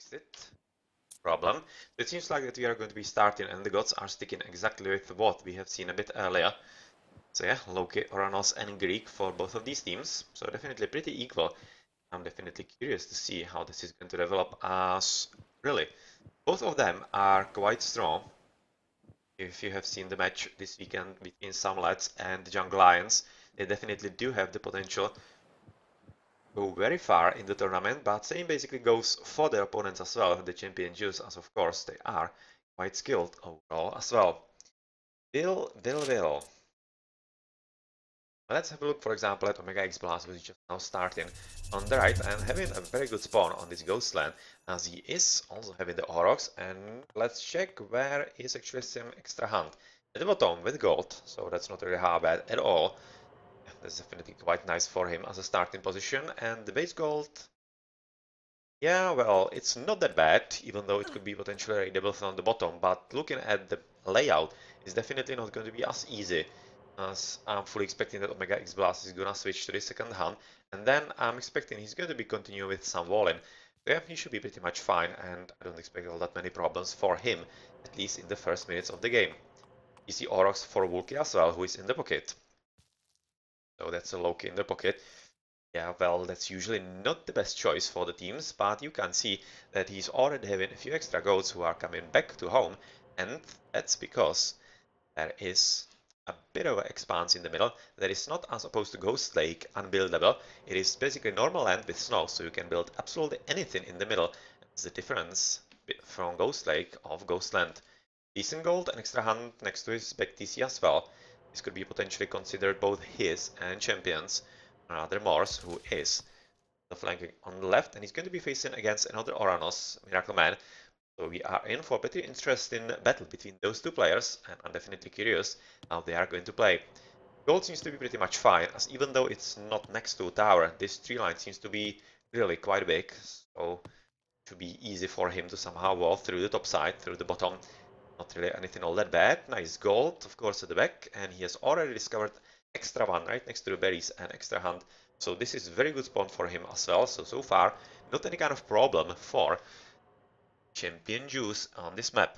fixed it. Problem. It seems like that we are going to be starting and the gods are sticking exactly with what we have seen a bit earlier. So yeah, Loki, Oranos and Greek for both of these teams. So definitely pretty equal. I'm definitely curious to see how this is going to develop as really. Both of them are quite strong. If you have seen the match this weekend between Samlets and the Young Lions, they definitely do have the potential to go very far in the tournament, but same basically goes for their opponents as well, the champion Jews, as of course they are quite skilled overall as well. Will. Let's have a look, for example, at Omega X Blast, which is just now starting on the right and having a very good spawn on this Ghostland, as he is also having the Aurochs. And let's check where is actually some extra hand. At the bottom with gold, so that's not really hard bad at all. That's definitely quite nice for him as a starting position. And the base gold, yeah, well, it's not that bad, even though it could be potentially raidable on the bottom. But looking at the layout, it's definitely not going to be as easy, as I'm fully expecting that Omega X Blast is gonna switch to the second hand, and then I'm expecting he's going to be continuing with some walling. So yeah, he should be pretty much fine, and I don't expect all that many problems for him, at least in the first minutes of the game. You see Aurochs for Wulky as well, who is in the pocket. So that's a Loki in the pocket. Yeah, well, that's usually not the best choice for the teams, but you can see that he's already having a few extra goats who are coming back to home, and that's because there is a bit of an expanse in the middle that is not as opposed to Ghost Lake unbuildable. It is basically normal land with snow, so you can build absolutely anything in the middle. That's the difference from Ghost Lake of Ghostland. Decent gold, an extra hand next to his back TC as well. This could be potentially considered both his and champions. Another Morse, who is the flanking on the left, and he's going to be facing against another Oranos, Miracle Man. So we are in for a pretty interesting battle between those two players, and I'm definitely curious how they are going to play. Gold seems to be pretty much fine, as even though it's not next to a tower, this tree line seems to be really quite big, so it should be easy for him to somehow wall through the top side, through the bottom. Not really anything all that bad. Nice gold, of course, at the back, and he has already discovered extra one right next to the berries and extra hand. So this is very good spawn for him as well. So far, not any kind of problem for champion Juice on this map.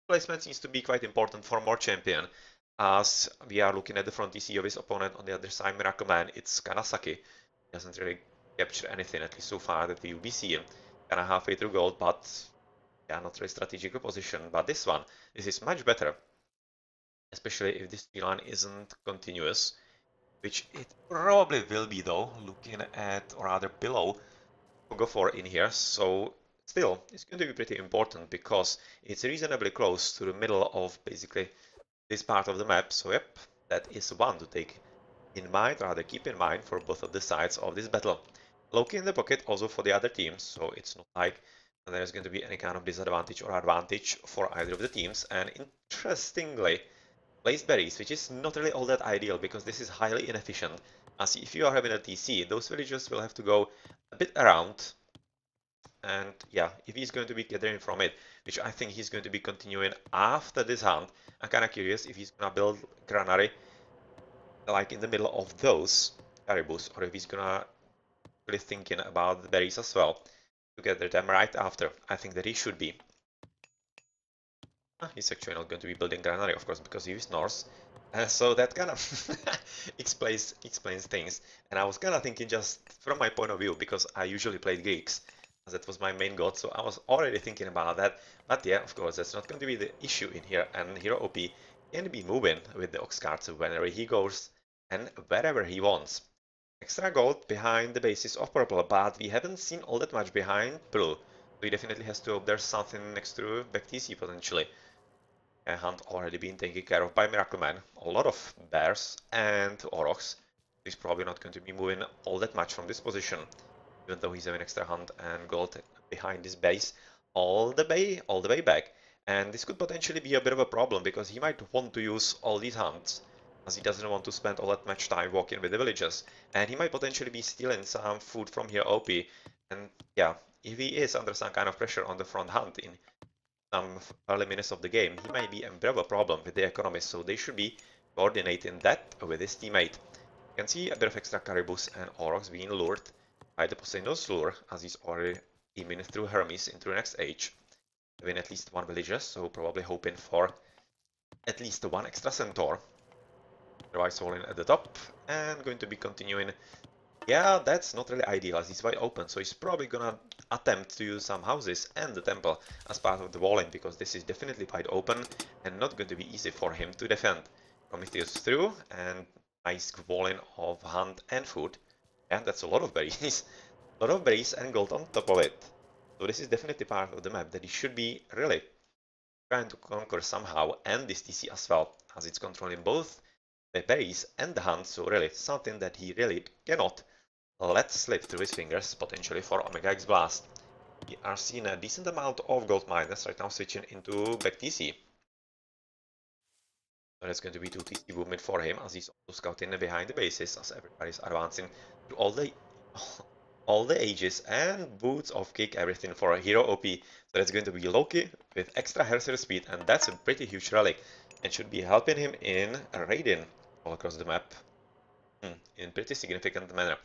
Placement seems to be quite important for more champion, as we are looking at the front TC of his opponent on the other side, Miracle Man. It's Kanasaki. He doesn't really capture anything, at least so far, that we will be seeing. Kinda halfway through gold, but yeah, not really strategical position. But this is much better, especially if this tree line isn't continuous, which it probably will be though, looking at, or rather below, go for in here. So still, it's going to be pretty important because it's reasonably close to the middle of basically this part of the map. So yep, that is one to take in mind, rather keep in mind for both of the sides of this battle. Loki in the pocket also for the other teams, so it's not like there's going to be any kind of disadvantage or advantage for either of the teams. And interestingly, placed berries, which is not really all that ideal because this is highly inefficient. As if you are having a TC, those villagers will have to go a bit around. And yeah, if he's going to be gathering from it, which I think he's going to be continuing after this hunt, I'm kind of curious if he's going to build granary like in the middle of those caribous, or if he's going to really thinking about the berries as well to gather them right after. I think that he should be. He's actually not going to be building granary, of course, because he is Norse. So that kind of explains things. And I was kind of thinking just from my point of view, because I usually played Greeks, as that was my main god, so I was already thinking about that. But yeah, of course, that's not going to be the issue in here. And Hero OP can be moving with the Ox cards whenever he goes and wherever he wants. Extra gold behind the bases of purple, but we haven't seen all that much behind blue. So he definitely has to hope there's something next to back TC potentially. Hunt already been taken care of by Miracle Man. A lot of bears and Aurochs. He's probably not going to be moving all that much from this position, even though he's having extra hunt and gold behind this base all the way back. And this could potentially be a bit of a problem because he might want to use all these hunts, as he doesn't want to spend all that much time walking with the villagers. And he might potentially be stealing some food from here OP. And yeah, if he is under some kind of pressure on the front hunt in some early minutes of the game, he might be a bit of a problem with the economy, so they should be coordinating that with his teammate. You can see a bit of extra caribous and aurochs being lured by the Poseidon's lure, as he's already teaming through Hermes into the next age, having at least one villager, so probably hoping for at least one extra centaur. Otherwise, all in at the top, and going to be continuing. Yeah, that's not really ideal as he's wide open, so he's probably gonna attempt to use some houses and the temple as part of the walling, because this is definitely wide open and not going to be easy for him to defend. Prometheus through, and nice walling of hunt and food. And that's a lot of berries. A lot of berries and gold on top of it. So this is definitely part of the map that he should be really trying to conquer somehow, and this TC as well, as it's controlling both the berries and the hunt, so really something that he really cannot let slip through his fingers, potentially for Omega X Blast. We are seeing a decent amount of gold miners right now switching into back TC. So that's going to be 2 TC movement for him, as he's also scouting behind the bases, as everybody's advancing through all the ages, and boots of kick everything for a hero OP. So that's going to be Loki with extra Herser speed, and that's a pretty huge relic, and should be helping him in raiding all across the map in pretty significant manner.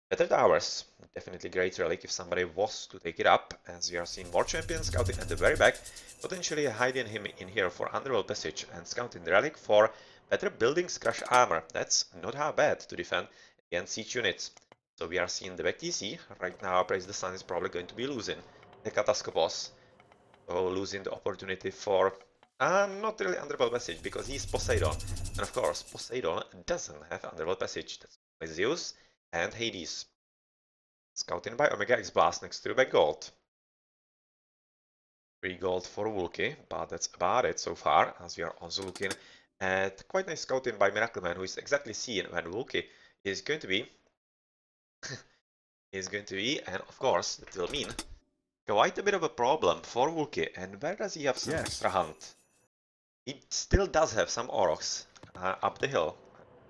Better towers, definitely great relic if somebody was to take it up, as we are seeing more champions scouting at the very back, potentially hiding him in here for underworld passage, and scouting the relic for better buildings crush armor. That's not how bad to defend against siege units. So we are seeing the back TC. Right now, Praise the Sun is probably going to be losing the Kataskopos. So losing the opportunity for not really underworld passage, because he's Poseidon. And of course, Poseidon doesn't have underworld passage. That's Zeus and Hades. Scouting by Omega X Blast next to back gold. 3 gold for Wulki, but that's about it so far, as we are also looking at quite nice scouting by Miracleman, who is exactly seeing when Wulki is going to be and of course that will mean quite a bit of a problem for Wulki. And where does he have some extra hunt? He still does have some Aurochs up the hill,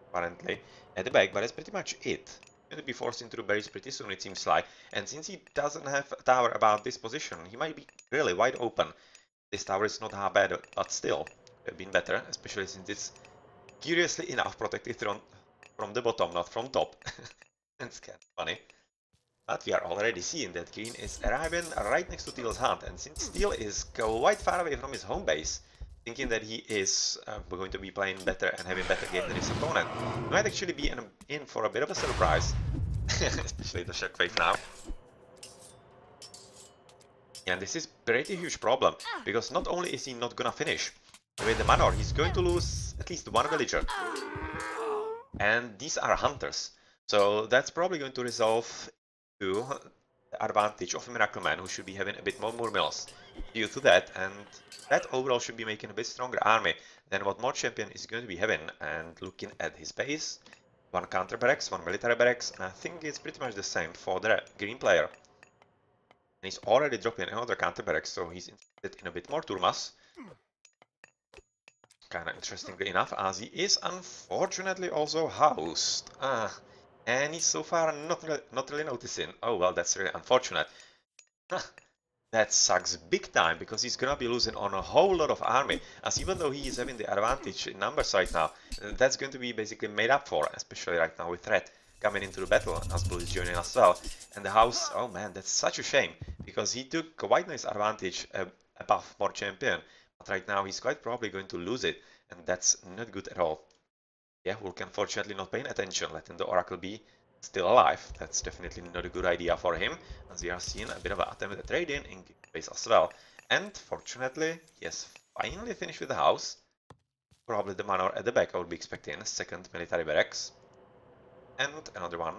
apparently, at the back, but that's pretty much it. Going to be forced into the berries pretty soon, it seems like, and since he doesn't have a tower about this position, he might be really wide open. This tower is not that bad, but still, could have been better, especially since it's curiously enough protected from the bottom, not from top. It's kind of funny. But we are already seeing that green is arriving right next to Teal's hunt, and since Teal is quite far away from his home base, thinking that he is going to be playing better and having better game than his opponent, he might actually be in for a bit of a surprise, especially the Shockwave now. And this is pretty huge problem, because not only is he not gonna finish with the manor, he's going to lose at least one villager. And these are hunters, so that's probably going to resolve to the advantage of Miracleman, who should be having a bit more mills due to that, and that overall should be making a bit stronger army than what Mod Champion is going to be having. And looking at his base, 1 counter barracks, 1 military barracks, and I think it's pretty much the same for the green player. And he's already dropping another counter barracks, so he's interested in a bit more turmas. Kinda interestingly enough, as he is unfortunately also housed. And he's so far not really noticing. Oh well, that's really unfortunate. That sucks big time, because he's gonna be losing on a whole lot of army, as even though he is having the advantage in numbers right now, that's going to be basically made up for, especially right now with Red coming into the battle, as Blue is joining as well. And the house, oh man, that's such a shame, because he took quite nice advantage above Mod Champion, but right now he's quite probably going to lose it, and that's not good at all. Yeah, Hulk unfortunately not paying attention, letting the Oracle be still alive. That's definitely not a good idea for him, as we are seeing a bit of an attempt at trading in base as well. And fortunately, yes, finally finished with the house. Probably the manor at the back I would be expecting, second military barracks. And another one,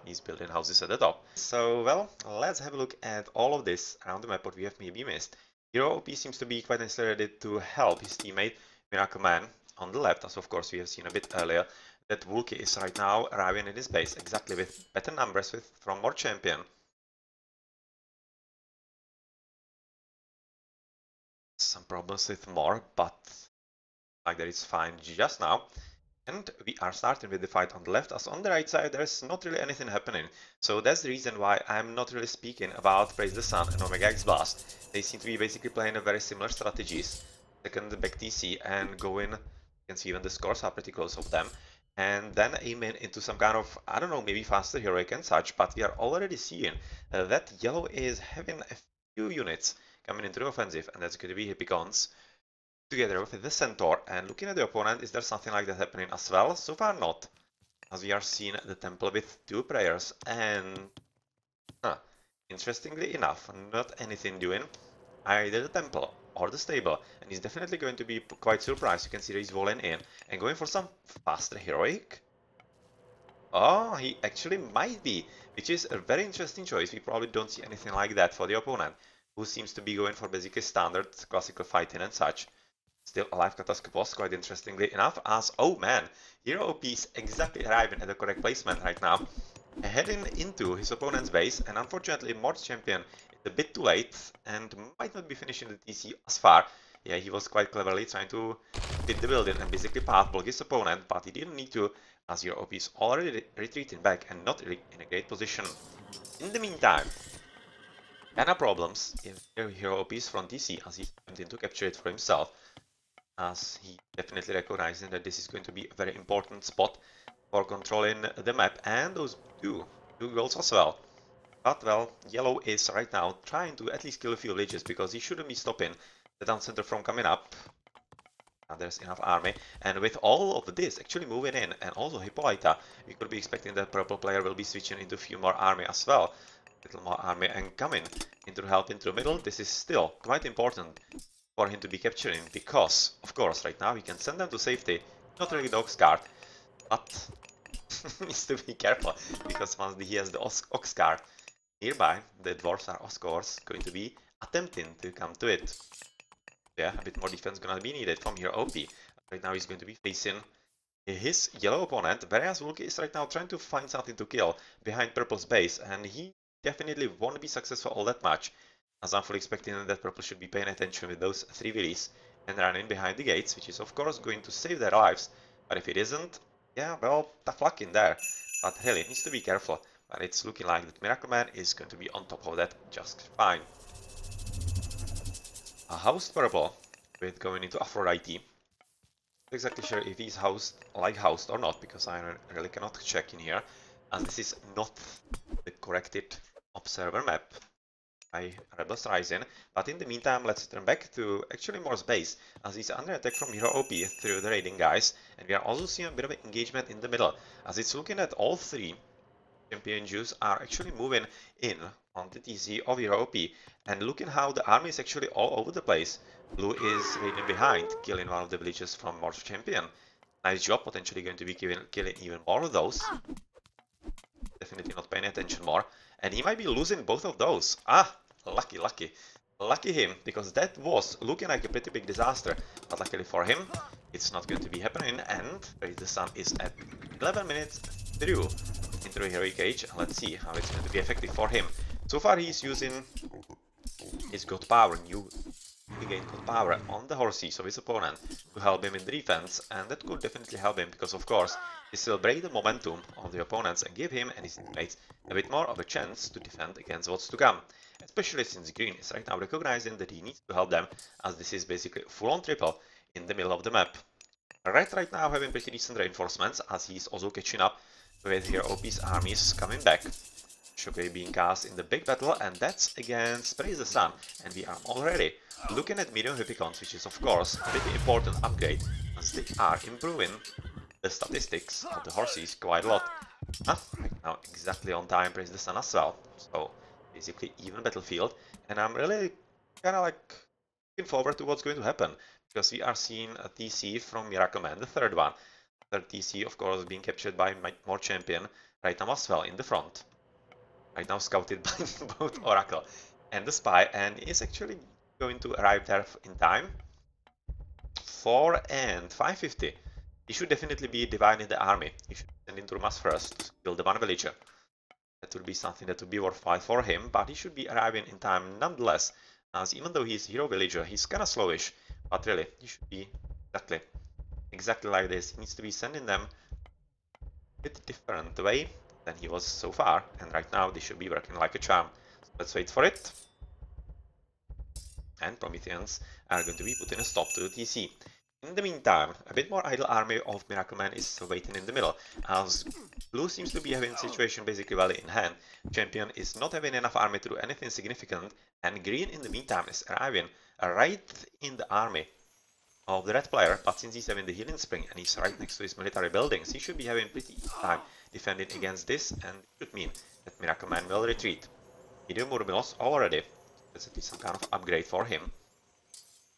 he's building houses at the top. So, well, let's have a look at all of this around the map, what we have maybe missed. Hero OP seems to be quite nicely ready to help his teammate, Miracleman, on the left, as of course we have seen a bit earlier, that Wulki is right now arriving in his base, exactly with better numbers from more champion. Some problems with more, but like that it's fine just now. And we are starting with the fight on the left, as on the right side there's not really anything happening. So that's the reason why I'm not really speaking about Praise the Sun and Omega X Blast. They seem to be basically playing a very similar strategies. Second back TC and going, you can see even the scores are pretty close of them. and then aim into some kind of, I don't know, maybe faster heroic and such, but we are already seeing that yellow is having a few units coming into the offensive, and that's going to be Hippicons together with the Centaur. And looking at the opponent, is there something like that happening as well? So far not, as we are seeing the temple with 2 prayers, and interestingly enough, not anything doing either the temple or the stable, and he's definitely going to be quite surprised. You can see that he's rolling in and going for some faster heroic. Oh, he actually might be, which is a very interesting choice. We probably don't see anything like that for the opponent, who seems to be going for basically standard classical fighting and such. Still alive Kataskopos, quite interestingly enough, as, oh man, Hero OP is exactly arriving at the correct placement right now, heading into his opponent's base, and unfortunately Mort's champion is a bit too late and might not be finishing the TC as far. Yeah, he was quite cleverly trying to hit the building and basically path block his opponent, but he didn't need to, as Hero OP is already retreating back and not really in a great position. In the meantime, Anna problems in Hero OP's front TC as he's attempting to capture it for himself, as he definitely recognizing that this is going to be a very important spot for controlling the map, and those two goals as well. But well, yellow is right now trying to at least kill a few villages, because he shouldn't be stopping the town center from coming up. And there's enough army, and with all of this actually moving in, and also Hippolyta, we could be expecting that purple player will be switching into a few more army as well. Little more army and coming into help into the middle. This is still quite important for him to be capturing, because of course right now he can send them to safety, not really the ox guard, but needs to be careful, because once he has the ox guard nearby, the dwarves are of course going to be attempting to come to it. Yeah, a bit more defense gonna be needed from here OP. Right now he's going to be facing his yellow opponent, whereas Vulki is right now trying to find something to kill behind purple's base, and he definitely won't be successful all that much, as I'm fully expecting that purple should be paying attention with those 3 villies and running behind the gates, which is of course going to save their lives. But if it isn't, yeah, well, tough luck in there. But Heli needs to be careful, but it's looking like that Miracle Man is going to be on top of that just fine. A housed purple with going into Aphrodite. Not exactly sure if he's housed or not, because I really cannot check in here, as this is not the corrected observer map by Rebels Rising. But in the meantime, let's turn back to actually Mor's base, as he's under attack from Hero OP through the raiding guys, and we are also seeing a bit of an engagement in the middle, as it's looking at all 3 champion Jews are actually moving in on the TC of Hero OP, and looking how the army is actually all over the place. Blue is raiding behind, killing one of the villages from Mor's champion. Nice job, potentially going to be killing even more of those. Definitely not paying attention more, and he might be losing both of those. Lucky him, because that was looking like a pretty big disaster, but luckily for him it's not going to be happening, and the sun is at 11 minutes through into the heroic age, and let's see how it's going to be effective for him. So far he's using his god power, he gained god power on the horses of his opponent to help him in the defense, and that could definitely help him, because of course this will break the momentum of the opponents and give him and his teammates a bit more of a chance to defend against what's to come. Especially since Green is right now recognizing that he needs to help them, as this is basically full-on triple in the middle of the map. Red right now having pretty decent reinforcements, as he's also catching up with here OP's armies coming back. Shockwave being cast in the big battle, and that's against Praise the Sun, and we are already looking at medium Hippicons, which is of course a pretty important upgrade, as they are improving the statistics of the horses quite a lot. Right now exactly on time Praise the Sun as well, so basically even battlefield, and I'm really kind of like looking forward to what's going to happen, because we are seeing a TC from Miracle Man, the third one. Third TC of course being captured by More Champion right now as well in the front. Right now scouted by both Oracle and the Spy, and is actually going to arrive there in time. 4 and 550. He should definitely be dividing the army. He should send into Rumas first to kill the one villager. That would be something that would be worthwhile for him, but he should be arriving in time nonetheless, as even though he's hero villager, he's kinda slowish, but really, he should be exactly like this. He needs to be sending them a bit different way than he was so far, and right now they should be working like a charm. So let's wait for it. And Prometheans are going to be putting a stop to the TC. In the meantime, a bit more idle army of Miracle Man is waiting in the middle, as Blue seems to be having the situation basically well in hand. Champion is not having enough army to do anything significant, and Green in the meantime is arriving right in the army of the red player, but since he's having the healing spring and he's right next to his military buildings, he should be having pretty easy time defending against this, and it should mean that Miracle Man will retreat. Medium Murmilos already, that's at least some kind of upgrade for him.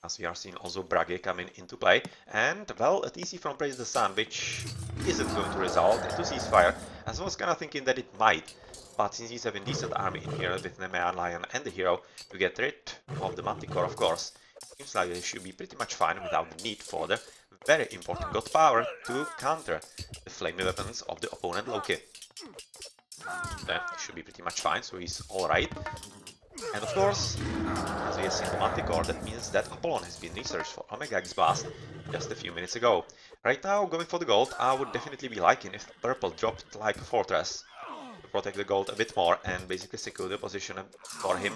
As we are seeing also Brage coming into play, and well, a TC from Praise the Sun, which isn't going to result into ceasefire, as I was kind of thinking that it might, but since he's having decent army in here with Nemean Lion and the hero to get rid of the Manticore, of course, seems like they should be pretty much fine without the need for the very important God Power to counter the flaming weapons of the opponent Loki. That should be pretty much fine, so he's alright. And of course, as we have seen the Manticore, that means that Apollon has been researched for Omega X Blast just a few minutes ago. Right now, going for the gold, I would definitely be liking if purple dropped like a fortress to protect the gold a bit more and basically secure the position for him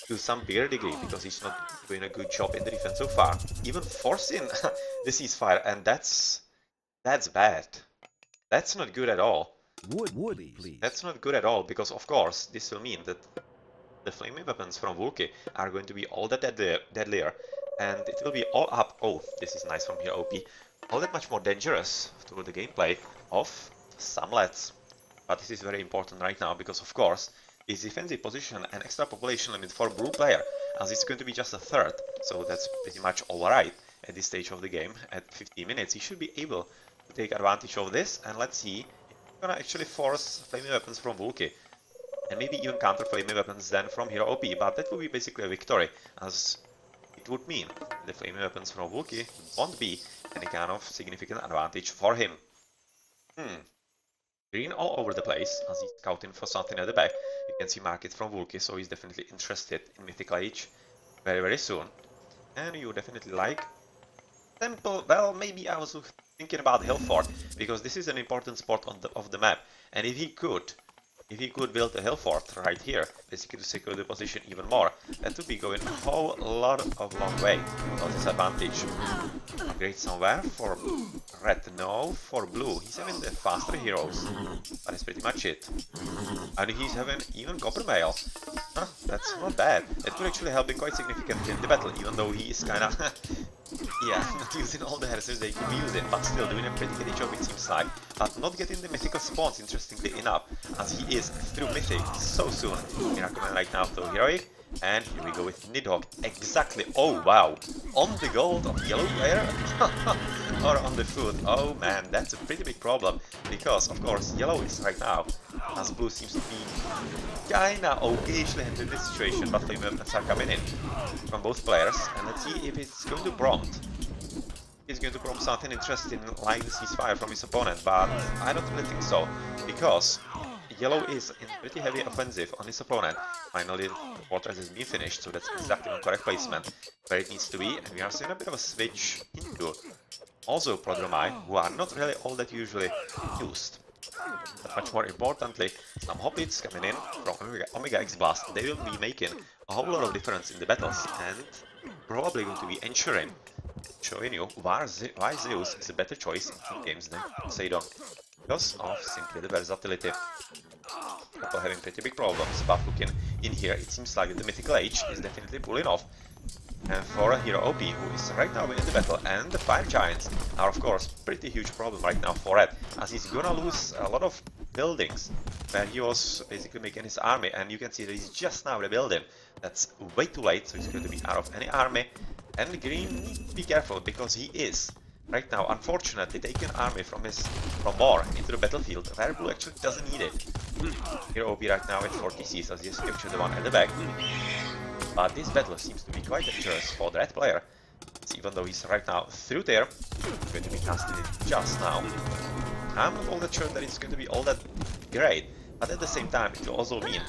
to some bigger degree, because he's not doing a good job in the defense so far. Even forcing the ceasefire, and that's bad. That's not good at all. Wood, please. That's not good at all, because of course this will mean that the flaming weapons from Vulki are going to be all that deadlier, and it will be all up. Oh, this is nice from here, OP. All that much more dangerous to the gameplay of Samlets. But this is very important right now, because of course his defensive position and extra population limit for blue player, as it's going to be just a third, so that's pretty much alright at this stage of the game. At 15 minutes, he should be able to take advantage of this, and let's see if he's gonna actually force flaming weapons from Vulki. And maybe even counter flaming weapons then from Hero OP, but that would be basically a victory, as it would mean the flaming weapons from Vulki won't be any kind of significant advantage for him. Green all over the place, as he's scouting for something at the back. You can see market from Vulki, so he's definitely interested in Mythical Age very soon. And you definitely like Temple. Well, maybe I was thinking about Hillfort, because this is an important spot on of the map, and if he could build a hill fort right here, basically to secure the position even more, that would be going a whole lot of long way on this advantage. Upgrade somewhere for red, no, for blue. He's having the faster heroes, but that's pretty much it. And he's having even copper mail. Huh, that's not bad. That could actually help him quite significantly in the battle, even though he is kinda yeah, not using all the heresers they could be using, but still doing a pretty good job, it seems like. But not getting the mythical spawns, interestingly enough, as he is through mythic so soon. Miracle Man right now through heroic, and here we go with Nidhogg. Exactly. Oh wow, on the gold of yellow player or on the food. Oh man, that's a pretty big problem, because of course yellow is right now, as blue seems to be kinda okayishly handling this situation, but flame weapons are coming in from both players, and let's see if it's going to prompt. It's going to prompt something interesting like the ceasefire from his opponent, but I don't really think so, because yellow is in pretty heavy offensive on his opponent. Finally, the fortress has been finished, so that's exactly on correct placement where it needs to be, and we are seeing a bit of a switch into also Prodromai, who are not really all that usually used. But much more importantly, some hobbits coming in from Omega X Blast. They will be making a whole lot of difference in the battles, and probably going to be ensuring, showing you why Zeus is a better choice in some games than Poseidon, because of simply the versatility. People having pretty big problems, but looking in here, it seems like the Mythical Age is definitely pulling off. And for a hero OP, who is right now in the battle, and the Fire Giants are of course pretty huge problem right now for Red, as he's gonna lose a lot of buildings where he was basically making his army, and you can see that he's just now rebuilding. That's way too late, so he's going to be out of any army. And Green needs to be careful, because he is right now unfortunately taking army from more into the battlefield, where blue actually doesn't need it. Hero OP right now at 40 Cs, as he has captured the one at the back. But this battle seems to be quite dangerous for the red player, even though he's right now through there, going to be casting it just now. I'm not all that sure that it's going to be all that great, but at the same time it will also mean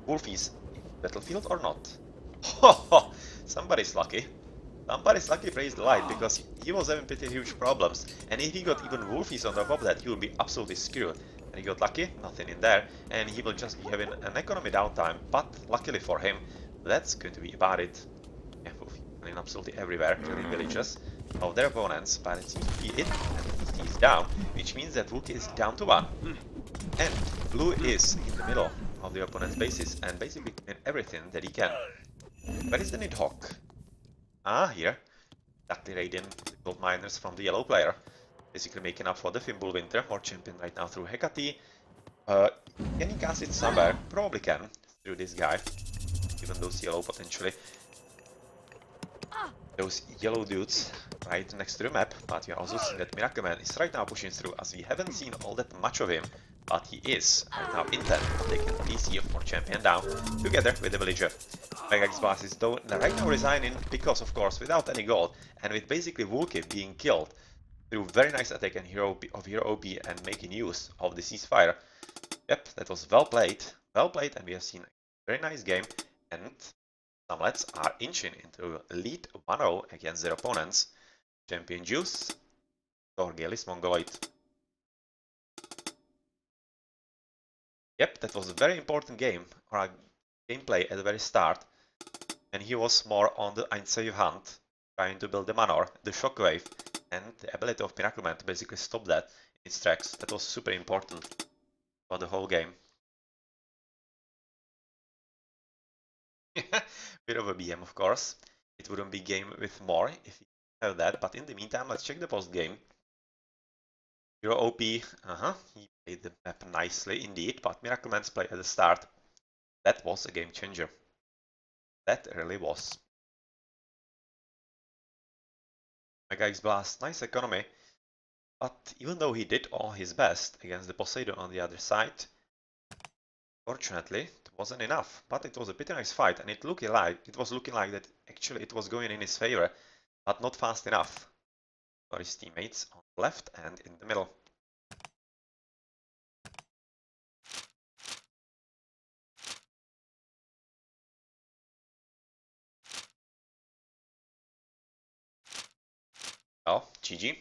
Wolfie's in battlefield or not. Ho! Somebody's lucky. Somebody's lucky, praise the light, because he was having pretty huge problems, and if he got even Wolfies on top of that, he would be absolutely screwed. And he got lucky, nothing in there, and he will just be having an economy downtime, but luckily for him, that's going to be about it. Yeah, Wolfie running absolutely everywhere, killing villages. of their opponents, but it seems to be it, and he's down, which means that Wookie is down to 1. And Blue is in the middle of the opponent's bases and basically doing everything that he can. Where is the Nidhogg? Ah, here. Exactly raiding the gold miners from the yellow player. Basically making up for the Fimbul Winter, more champion right now through Hecate. Can he cast it somewhere? Probably can, through this guy. Even those yellow potentially. Those yellow dudes right next to the map, but we are also seeing that Miracle Man is right now pushing through, as we haven't seen all that much of him, but he is right now intent on taking PC for champion down, together with the villager. Mega X is though right now resigning because, of course, without any gold, and with basically Wookie being killed through very nice attack and hero OP and making use of the ceasefire. Yep, that was well played, and we have seen a very nice game, and Samlets are inching into lead 1-0 against their opponents. Champion Juice, Torgelis Mongoloid. Yep, that was a very important game, or a gameplay at the very start, and he was more on the Einsave hunt, trying to build the manor, the shockwave, and the ability of Miracle Man to basically stop that in its tracks. That was super important for the whole game. Bit of a BM, of course. It wouldn't be game with more if you have that, but in the meantime, let's check the post game. Hero OP, he played the map nicely indeed, but Miracle Man's play at the start, that was a game changer. That really was. Mega X Blast, nice economy, but even though he did all his best against the Poseidon on the other side, fortunately, it wasn't enough. But it was a pretty nice fight, and it was looking like that actually it was going in his favor, but not fast enough for his teammates on the left and in the middle. Well, GG.